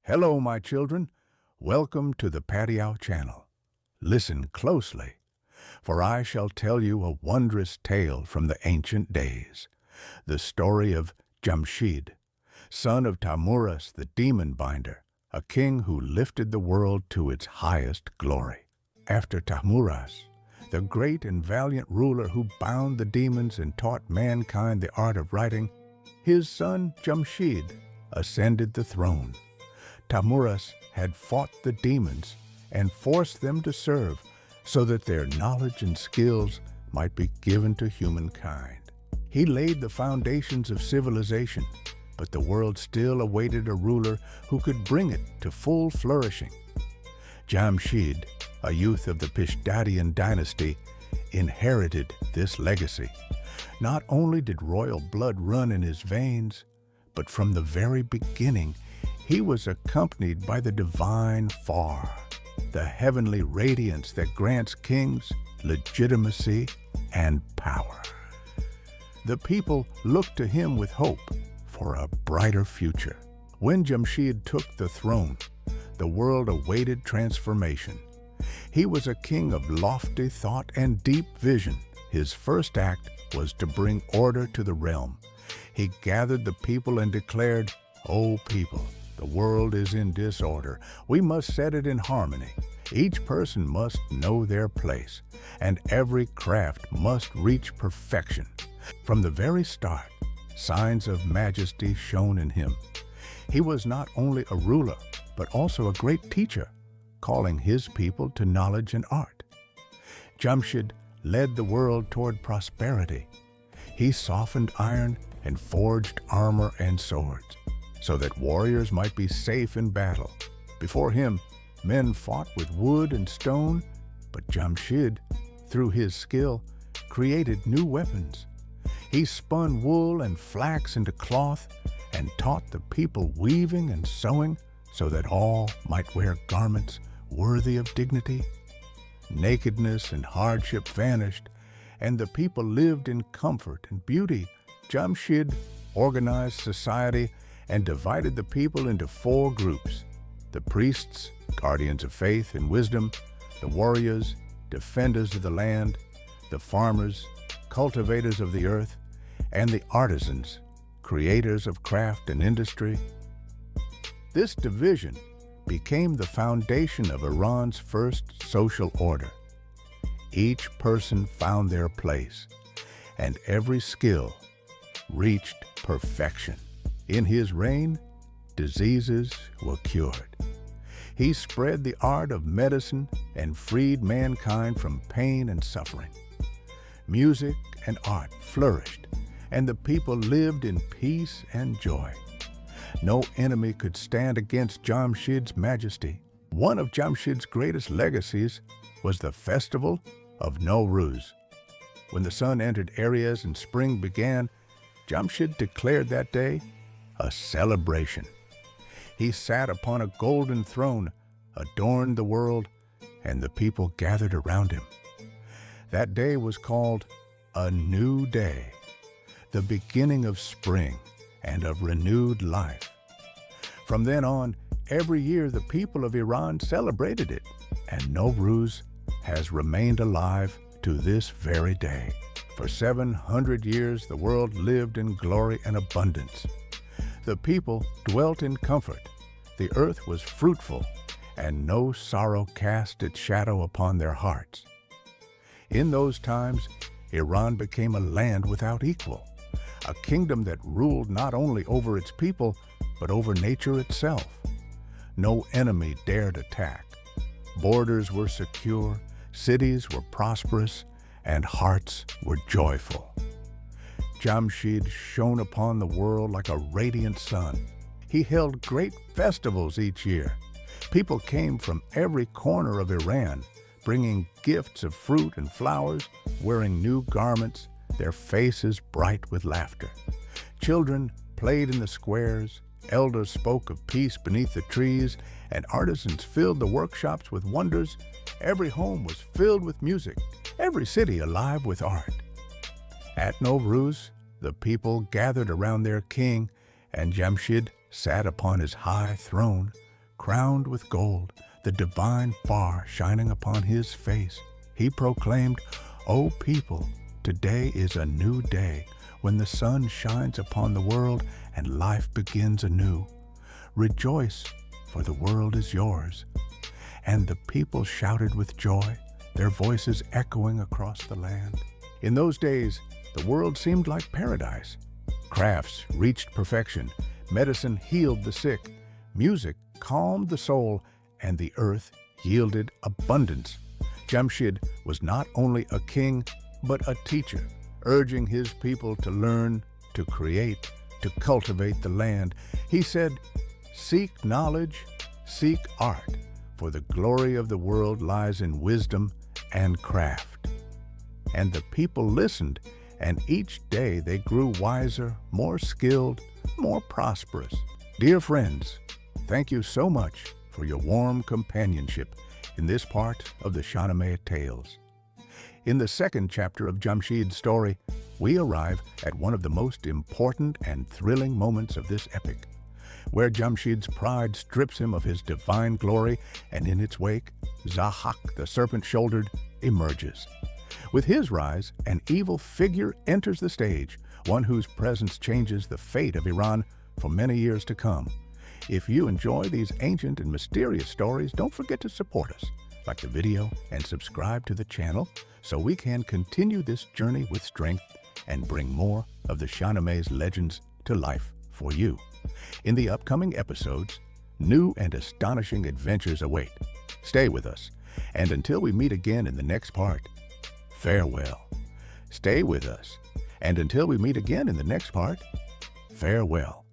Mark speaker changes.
Speaker 1: Hello, my children. Welcome to the Patio channel. Listen closely, for I shall tell you a wondrous tale from the ancient days, the story of Jamshid, son of Tahmurt the demon binder, a king who lifted the world to its highest glory. After Tahmurt, the great and valiant ruler who bound the demons and taught mankind the art of writing, his son Jamshid ascended the throne. Tahmurt had fought the demons and forced them to serve so that their knowledge and skills might be given to humankind. He laid the foundations of civilization, but the world still awaited a ruler who could bring it to full flourishing. Jamshid, a youth of the Pishdadian dynasty, inherited this legacy. Not only did royal blood run in his veins, but from the very beginning, he was accompanied by the divine Farrah, the heavenly radiance that grants kings legitimacy and power. The people looked to him with hope for a brighter future. When Jamshid took the throne, the world awaited transformation. He was a king of lofty thought and deep vision. His first act was to bring order to the realm. He gathered the people and declared, "O people, the world is in disorder. We must set it in harmony. Each person must know their place, and every craft must reach perfection." From the very start, signs of majesty shone in him. He was not only a ruler, but also a great teacher, calling his people to knowledge and art. Jamshid led the world toward prosperity. He softened iron and forged armor and swords, so that warriors might be safe in battle. Before him, men fought with wood and stone, but Jamshid, through his skill, created new weapons. He spun wool and flax into cloth and taught the people weaving and sewing so that all might wear garments worthy of dignity. Nakedness and hardship vanished, and the people lived in comfort and beauty. Jamshid organized society and divided the people into 4 groups: the priests, guardians of faith and wisdom; the warriors, defenders of the land; the farmers, cultivators of the earth; and the artisans, creators of craft and industry. This division became the foundation of Iran's first social order. Each person found their place, and every skill reached perfection. In his reign, diseases were cured. He spread the art of medicine and freed mankind from pain and suffering. Music and art flourished, and the people lived in peace and joy. No enemy could stand against Jamshid's majesty. One of Jamshid's greatest legacies was the festival of Nowruz. When the sun entered Aries and spring began, Jamshid declared that day a celebration. He sat upon a golden throne, adorned the world, and the people gathered around him. That day was called a new day, the beginning of spring and of renewed life. From then on, every year the people of Iran celebrated it, and Nowruz has remained alive to this very day. For 700 years, the world lived in glory and abundance. The people dwelt in comfort. The earth was fruitful, and no sorrow cast its shadow upon their hearts. In those times, Iran became a land without equal, a kingdom that ruled not only over its people, but over nature itself. No enemy dared attack. Borders were secure, cities were prosperous, and hearts were joyful. Jamshid shone upon the world like a radiant sun. He held great festivals each year. People came from every corner of Iran, bringing gifts of fruit and flowers, wearing new garments, their faces bright with laughter. Children played in the squares, elders spoke of peace beneath the trees, and artisans filled the workshops with wonders. Every home was filled with music, every city alive with art. At Nowruz, the people gathered around their king, and Jamshid sat upon his high throne, crowned with gold, the divine Farrah shining upon his face, he proclaimed, "O people, today is a new day, when the sun shines upon the world and life begins anew. Rejoice, for the world is yours." And the people shouted with joy, their voices echoing across the land. In those days, the world seemed like paradise. Crafts reached perfection, medicine healed the sick, music calmed the soul, and the earth yielded abundance. Jamshid was not only a king, but a teacher, urging his people to learn, to create, to cultivate the land. He said, "Seek knowledge, seek art, for the glory of the world lies in wisdom and craft." And the people listened, and each day they grew wiser, more skilled, more prosperous. Dear friends, thank you so much for your warm companionship in this part of the Shahnameh tales. In the second chapter of Jamshid's story, we arrive at one of the most important and thrilling moments of this epic, where Jamshid's pride strips him of his divine glory, and in its wake, Zahak, the serpent-shouldered, emerges. With his rise, an evil figure enters the stage, one whose presence changes the fate of Iran for many years to come. If you enjoy these ancient and mysterious stories, don't forget to support us. Like the video and subscribe to the channel so we can continue this journey with strength and bring more of the Shahnameh's legends to life for you. In the upcoming episodes, new and astonishing adventures await. Stay with us, and until we meet again in the next part, farewell. Stay with us, and until we meet again in the next part, farewell.